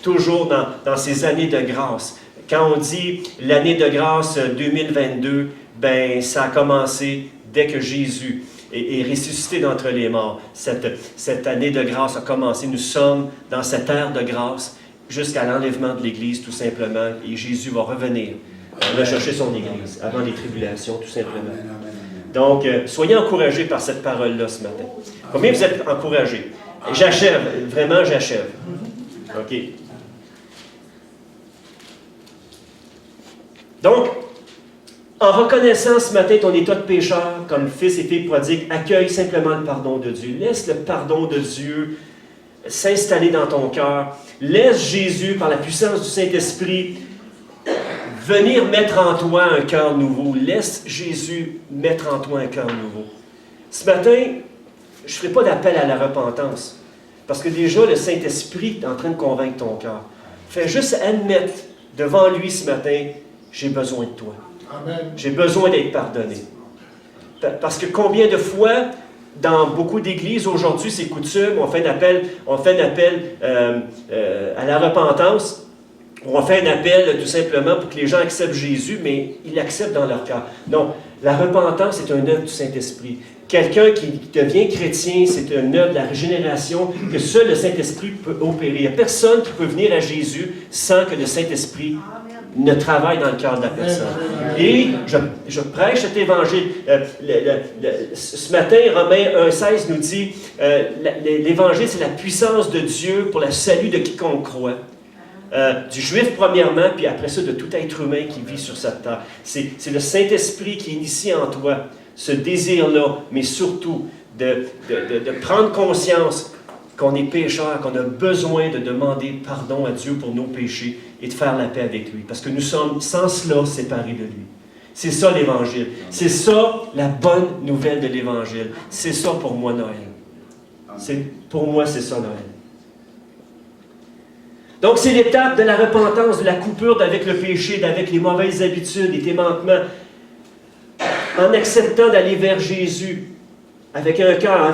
toujours dans ces années de grâce. Quand on dit l'année de grâce 2022, ben ça a commencé dès que Jésus est ressuscité d'entre les morts. Cette année de grâce a commencé. Nous sommes dans cette ère de grâce jusqu'à l'enlèvement de l'Église, tout simplement. Et Jésus va revenir. On va chercher son Église avant les tribulations, tout simplement. Donc, soyez encouragés par cette parole-là ce matin. Combien vous êtes encouragés? J'achève, vraiment j'achève. OK. Donc, en reconnaissant ce matin ton état de pécheur, comme fils et fille prodigue, accueille simplement le pardon de Dieu. Laisse le pardon de Dieu s'installer dans ton cœur. Laisse Jésus, par la puissance du Saint-Esprit, venir mettre en toi un cœur nouveau. Laisse Jésus mettre en toi un cœur nouveau. Ce matin, je ne ferai pas d'appel à la repentance. Parce que déjà, le Saint-Esprit est en train de convaincre ton cœur. Fais juste admettre devant lui ce matin, j'ai besoin de toi. Amen. J'ai besoin d'être pardonné. Parce que combien de fois, dans beaucoup d'églises aujourd'hui, c'est coutume, on fait un appel à la repentance. On fait un appel tout simplement pour que les gens acceptent Jésus, mais ils l'acceptent dans leur cœur. Non, la repentance est une œuvre du Saint-Esprit. Quelqu'un qui devient chrétien, c'est une œuvre de la régénération que seul le Saint-Esprit peut opérer. Il n'y a personne qui peut venir à Jésus sans que le Saint-Esprit ne travaille dans le cœur de la personne. Et je prêche cet évangile. Ce matin, Romains 1,16 nous dit l'évangile, c'est la puissance de Dieu pour le salut de quiconque croit. Du juif premièrement, puis après ça de tout être humain qui vit sur cette terre. C'est le Saint-Esprit qui initie en toi ce désir-là, mais surtout de prendre conscience qu'on est pécheur, qu'on a besoin de demander pardon à Dieu pour nos péchés et de faire la paix avec lui. Parce que nous sommes sans cela séparés de lui. C'est ça l'Évangile. C'est ça la bonne nouvelle de l'Évangile. C'est ça pour moi Noël. Pour moi, c'est ça Noël. Donc, c'est l'étape de la repentance, de la coupure avec le péché, avec les mauvaises habitudes et tes manquements. En acceptant d'aller vers Jésus, avec un cœur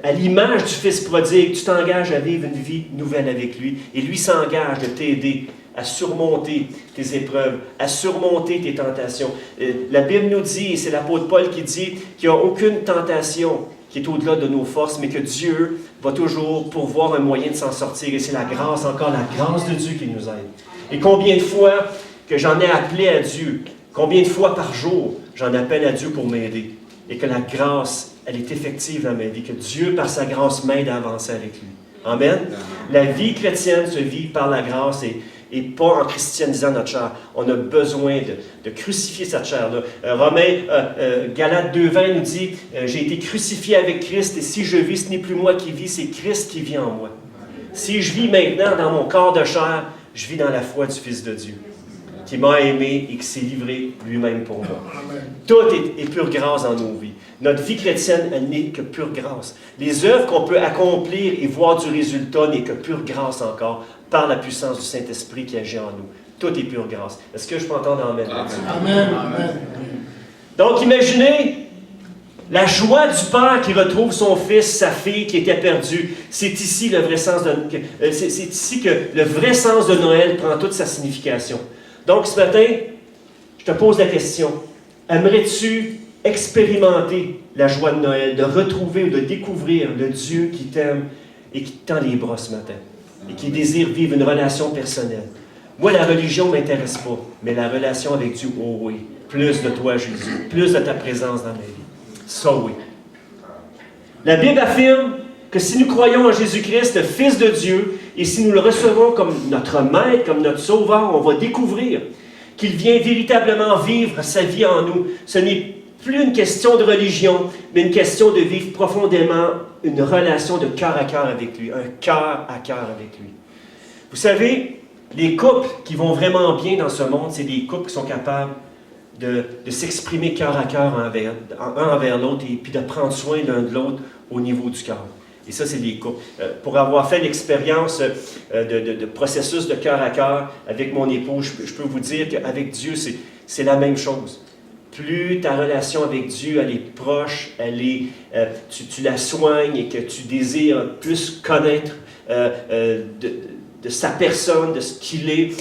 à l'image du Fils prodigue, tu t'engages à vivre une vie nouvelle avec lui. Et lui s'engage de t'aider à surmonter tes épreuves, à surmonter tes tentations. La Bible nous dit, et c'est l'apôtre Paul qui dit, qu'il n'y a aucune tentation qui est au-delà de nos forces, mais que Dieu va toujours pourvoir un moyen de s'en sortir. Et c'est la grâce, encore la grâce de Dieu qui nous aide. Et combien de fois que j'en ai appelé à Dieu, combien de fois par jour j'en appelle à Dieu pour m'aider. Et que la grâce, elle est effective dans ma vie, que Dieu, par sa grâce, m'aide à avancer avec lui. Amen? La vie chrétienne se vit par la grâce et pas en christianisant notre chair. On a besoin de crucifier cette chair-là. Galates 2,20 nous dit « J'ai été crucifié avec Christ et si je vis, ce n'est plus moi qui vis, c'est Christ qui vit en moi. » Si je vis maintenant dans mon corps de chair, je vis dans la foi du Fils de Dieu, qui m'a aimé et qui s'est livré lui-même pour moi. Tout est pure grâce dans nos vies. Notre vie chrétienne, elle n'est que pure grâce. Les œuvres qu'on peut accomplir et voir du résultat n'est que pure grâce encore, par la puissance du Saint-Esprit qui agit en nous. Tout est pure grâce. Est-ce que je peux entendre amen? Amen. Amen. Donc, imaginez la joie du Père qui retrouve son fils, sa fille qui était perdue. C'est ici le vrai sens c'est ici que le vrai sens de Noël prend toute sa signification. Donc, ce matin, je te pose la question. Aimerais-tu expérimenter la joie de Noël, de retrouver ou de découvrir le Dieu qui t'aime et qui te tend les bras ce matin et qui désire vivre une relation personnelle? Moi, la religion ne m'intéresse pas, mais la relation avec Dieu, oh oui. Plus de toi, Jésus. Plus de ta présence dans ma vie. Ça, oui. La Bible affirme que si nous croyons en Jésus-Christ, le Fils de Dieu, et si nous le recevons comme notre Maître, comme notre Sauveur, on va découvrir qu'il vient véritablement vivre sa vie en nous. Ce n'est plus une question de religion, mais une question de vivre profondément une relation de cœur à cœur avec lui, un cœur à cœur avec lui. Vous savez, les couples qui vont vraiment bien dans ce monde, c'est des couples qui sont capables de s'exprimer cœur à cœur un envers l'autre et puis de prendre soin l'un de l'autre au niveau du cœur. Et ça, c'est les couples. Pour avoir fait l'expérience de processus de cœur à cœur avec mon épouse, je peux vous dire qu'avec Dieu, c'est la même chose. Plus ta relation avec Dieu, elle est proche, tu la soignes et que tu désires plus connaître de sa personne, de ce qu'il est,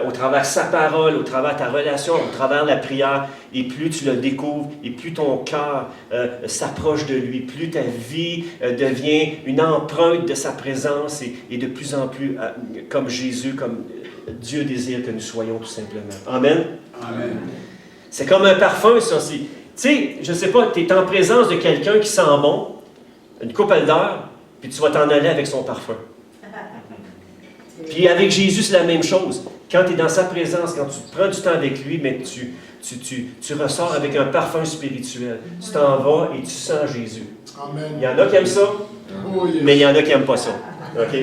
au travers de sa parole, au travers de ta relation, au travers de la prière, et plus tu le découvres, et plus ton cœur s'approche de lui, plus ta vie devient une empreinte de sa présence, et de plus en plus comme Jésus, comme Dieu désire que nous soyons tout simplement. Amen? Amen. C'est comme un parfum, ça. Tu sais, je ne sais pas, tu es en présence de quelqu'un qui sent bon, une couple d'heures, puis tu vas t'en aller avec son parfum. Puis avec Jésus, c'est la même chose. Quand tu es dans sa présence, quand tu prends du temps avec lui, mais tu ressors avec un parfum spirituel. Tu t'en vas et tu sens Jésus. Amen. Il y en a qui aiment ça, Oh, yes. mais il y en a qui n'aiment pas ça. OK?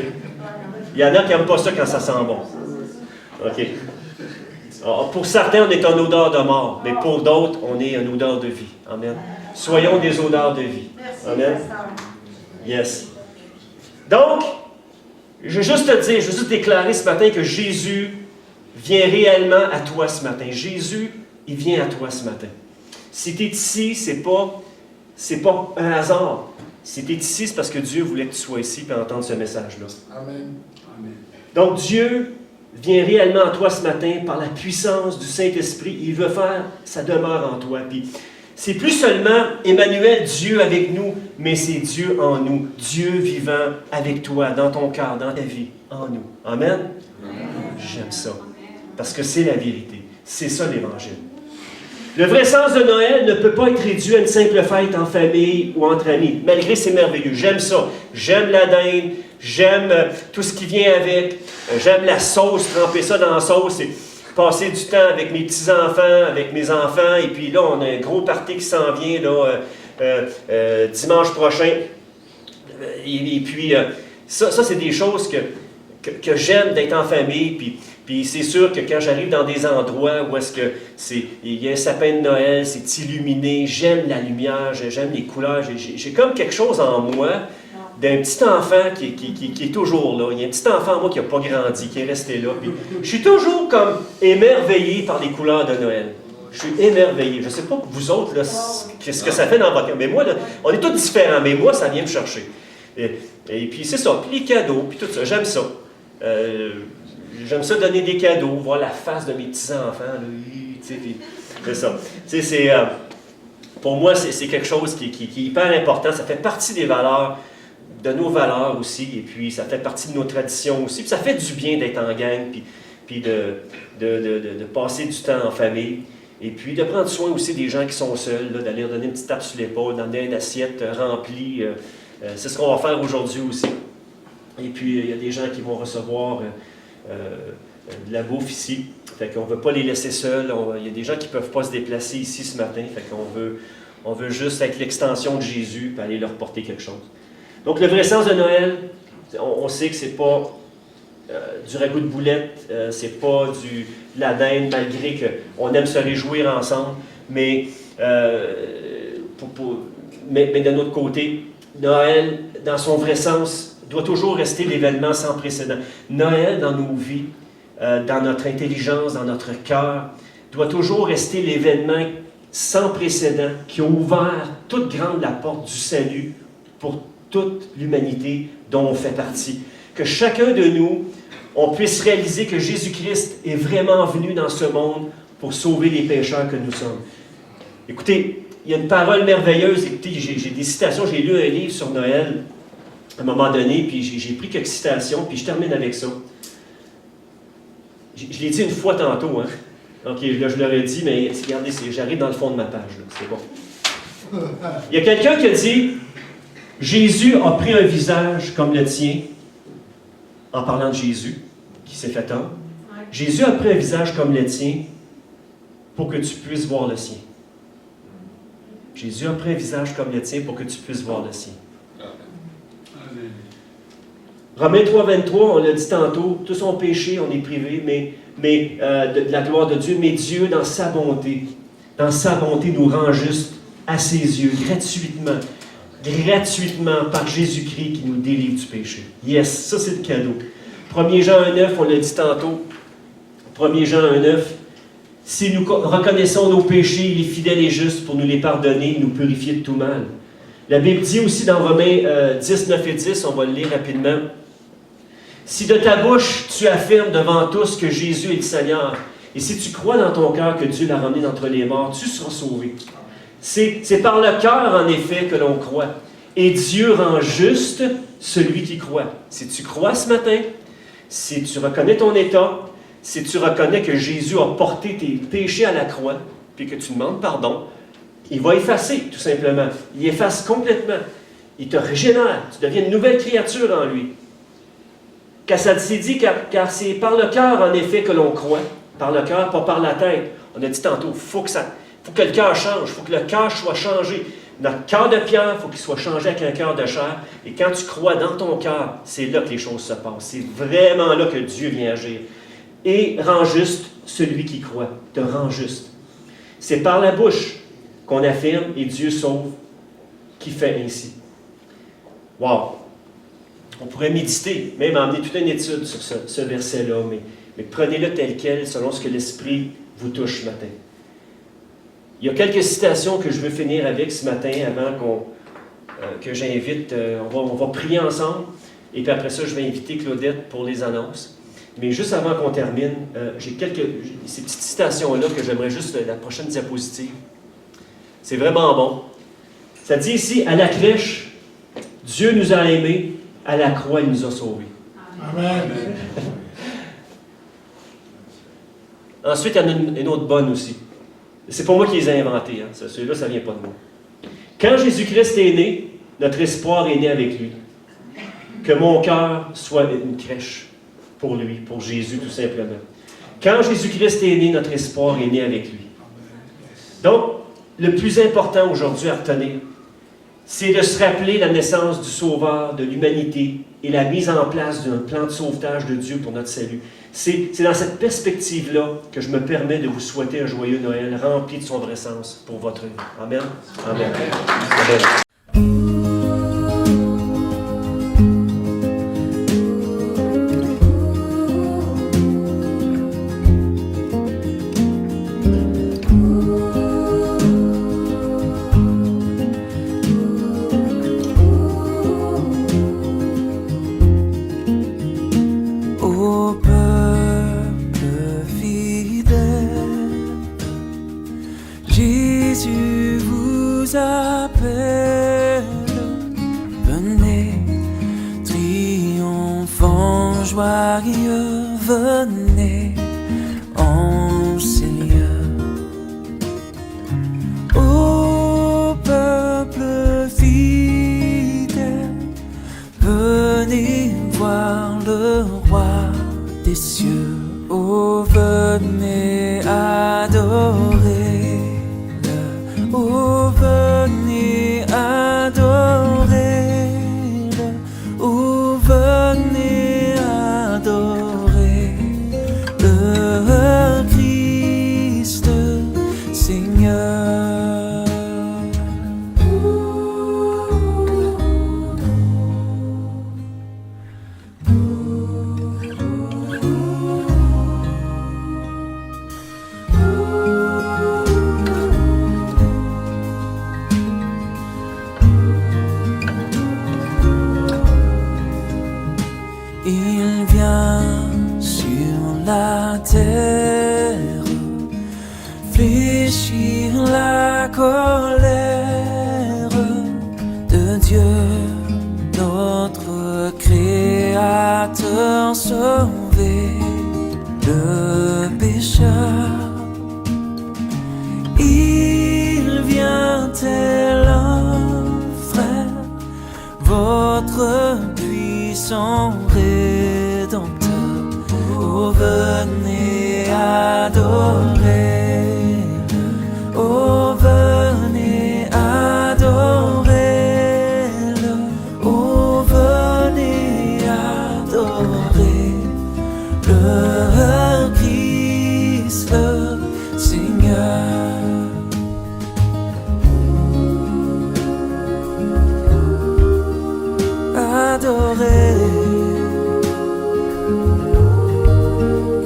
Il y en a qui n'aiment pas ça quand ça sent bon. OK? Alors, pour certains, on est en odeur de mort, mais pour d'autres, on est en odeur de vie. Amen. Soyons des odeurs de vie. Amen. Yes. Donc, je veux juste te dire, je veux juste déclarer ce matin que Jésus vient réellement à toi ce matin. Jésus, il vient à toi ce matin. Si tu es ici, c'est pas un hasard. Si tu es ici, c'est parce que Dieu voulait que tu sois ici et entendre ce message-là. Amen. Amen. Donc Dieu vient réellement à toi ce matin par la puissance du Saint-Esprit. Il veut faire sa demeure en toi. Puis, c'est plus seulement Emmanuel, Dieu avec nous, mais c'est Dieu en nous. Dieu vivant avec toi, dans ton cœur, dans ta vie, en nous. Amen? J'aime ça. Parce que c'est la vérité. C'est ça l'Évangile. Le vrai sens de Noël ne peut pas être réduit à une simple fête en famille ou entre amis. Malgré c'est merveilleux. J'aime ça. J'aime la dinde. J'aime tout ce qui vient avec. J'aime la sauce, tremper ça dans la sauce. Et passer du temps avec mes petits-enfants, avec mes enfants. Et puis là, on a un gros party qui s'en vient là, dimanche prochain. Et puis, ça c'est des choses que j'aime d'être en famille. Puis c'est sûr que quand j'arrive dans des endroits où est-ce que il y a un sapin de Noël, c'est illuminé, j'aime la lumière, j'aime les couleurs. J'ai comme quelque chose en moi d'un petit enfant qui est toujours là. Il y a un petit enfant en moi qui n'a pas grandi, qui est resté là. Puis je suis toujours comme émerveillé par les couleurs de Noël. Je suis émerveillé. Je ne sais pas vous autres, là, ce que ça fait dans votre cœur. Mais moi, là, on est tous différents, mais moi, ça vient me chercher. Et puis c'est ça, puis les cadeaux, puis tout ça, j'aime ça. J'aime ça donner des cadeaux, voir la face de mes petits-enfants. C'est ça. Pour moi, c'est quelque chose qui est hyper important. Ça fait partie des valeurs, de nos valeurs aussi, et puis ça fait partie de nos traditions aussi. Puis ça fait du bien d'être en gang, puis de passer du temps en famille. Et puis de prendre soin aussi des gens qui sont seuls, là, d'aller leur donner une petite tape sur l'épaule, d'emmener une assiette remplie. C'est ce qu'on va faire aujourd'hui aussi. Et puis il y a des gens qui vont recevoir de la bouffe ici. Fait qu'on ne veut pas les laisser seuls. Il y a des gens qui ne peuvent pas se déplacer ici ce matin. Fait qu'on veut juste être l'extension de Jésus et aller leur porter quelque chose. Donc le vrai sens de Noël, on sait que c'est pas du ragoût de boulette, c'est pas de la dinde, malgré qu'on aime se réjouir ensemble. Mais de notre côté, Noël, dans son vrai sens, doit toujours rester l'événement sans précédent. Noël dans nos vies, dans notre intelligence, dans notre cœur, doit toujours rester l'événement sans précédent qui a ouvert toute grande la porte du salut pour toute l'humanité dont on fait partie. Que chacun de nous, on puisse réaliser que Jésus-Christ est vraiment venu dans ce monde pour sauver les pécheurs que nous sommes. Écoutez, il y a une parole merveilleuse. Écoutez, j'ai des citations. J'ai lu un livre sur Noël à un moment donné, puis j'ai pris quelques citations, puis je termine avec ça. Je l'ai dit une fois tantôt, hein. OK, là, je l'aurais dit, mais regardez, j'arrive dans le fond de ma page, là. C'est bon. Il y a quelqu'un qui a dit « Jésus a pris un visage comme le tien », en parlant de Jésus, qui s'est fait homme. Jésus a pris un visage comme le tien pour que tu puisses voir le sien. Jésus a pris un visage comme le tien pour que tu puisses voir le sien. Romains 3, 23, on l'a dit tantôt, tous ont péché, on est privé, mais de la gloire de Dieu, mais Dieu, dans sa bonté, nous rend juste à ses yeux, gratuitement par Jésus-Christ qui nous délivre du péché. Yes, ça c'est le cadeau. 1 Jean 1,9, on l'a dit tantôt. 1 Jean 1,9, si nous reconnaissons nos péchés, il est fidèle et juste pour nous les pardonner et nous purifier de tout mal. La Bible dit aussi dans Romains 10, 9 et 10, on va le lire rapidement. Si de ta bouche tu affirmes devant tous que Jésus est le Seigneur, et si tu crois dans ton cœur que Dieu l'a ramené d'entre les morts, tu seras sauvé. C'est par le cœur, en effet, que l'on croit. Et Dieu rend juste celui qui croit. Si tu crois ce matin, si tu reconnais ton état, si tu reconnais que Jésus a porté tes péchés à la croix, puis que tu demandes pardon, il va effacer, tout simplement. Il efface complètement. Il te régénère. Tu deviens une nouvelle créature en lui. Car ça s'est dit, car c'est par le cœur, en effet, que l'on croit. Par le cœur, pas par la tête. On a dit tantôt, il faut que le cœur change. Il faut que le cœur soit changé. Notre cœur de pierre, il faut qu'il soit changé avec un cœur de chair. Et quand tu crois dans ton cœur, c'est là que les choses se passent. C'est vraiment là que Dieu vient agir. Et rend juste celui qui croit. Te rend juste. C'est par la bouche qu'on affirme et Dieu sauve qui fait ainsi. Wow! On pourrait méditer, même emmener toute une étude sur ce verset-là, mais prenez-le tel quel, selon ce que l'Esprit vous touche ce matin. Il y a quelques citations que je veux finir avec ce matin, avant que j'invite, on va prier ensemble, et puis après ça, je vais inviter Claudette pour les annonces. Mais juste avant qu'on termine, j'ai ces petites citations-là que j'aimerais juste, la prochaine diapositive. C'est vraiment bon. Ça dit ici, à la crèche, Dieu nous a aimés, à la croix, il nous a sauvés. Amen. Ensuite, il y en a une autre bonne aussi. C'est pas moi qui les ai inventés. Hein. Celui-là, ça ne vient pas de moi. Quand Jésus-Christ est né, notre espoir est né avec lui. Que mon cœur soit une crèche pour lui, pour Jésus, tout simplement. Quand Jésus-Christ est né, notre espoir est né avec lui. Donc, le plus important aujourd'hui à retenir, c'est de se rappeler la naissance du Sauveur de l'humanité et la mise en place d'un plan de sauvetage de Dieu pour notre salut. C'est dans cette perspective-là que je me permets de vous souhaiter un joyeux Noël rempli de son vrai sens pour votre vie. Amen. Amen. Amen. Jésus vous appelle, venez, triomphant, joyeux, venez en Seigneur. Ô peuple fidèle, venez voir le roi des cieux. Ô venez adorer. Oh, venez adorer-le. Oh, venez adorer le Christ Seigneur. déchire la colère de Dieu, notre Créateur, sauver le pécheur. Il vient tel un frère, votre puissant Rédempteur. Oh, venez adorer-le. Oh, venez adorer-le. Oh, venez adorer le Christ, le Seigneur. Adorer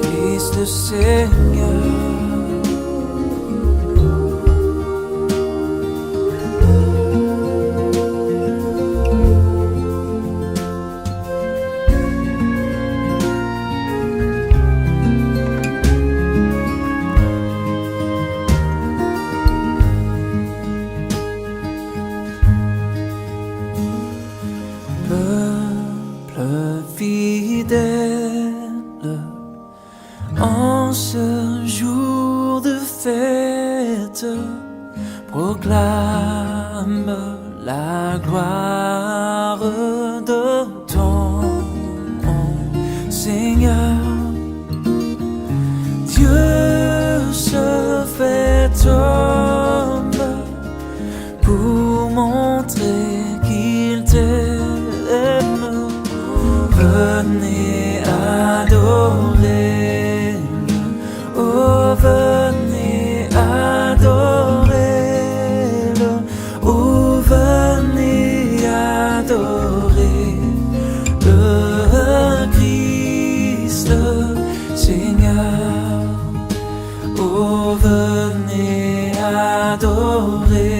Christ le Seigneur. Peuple fidèle, en ce jour de fête, proclame la gloire de ton Seigneur. Dieu se fait homme pour montrer qu'il t'aime. Venez adorer-le. Oh, venez adorer-le. Oh, venez adorer le Christ, le Seigneur. Oh, venez adorer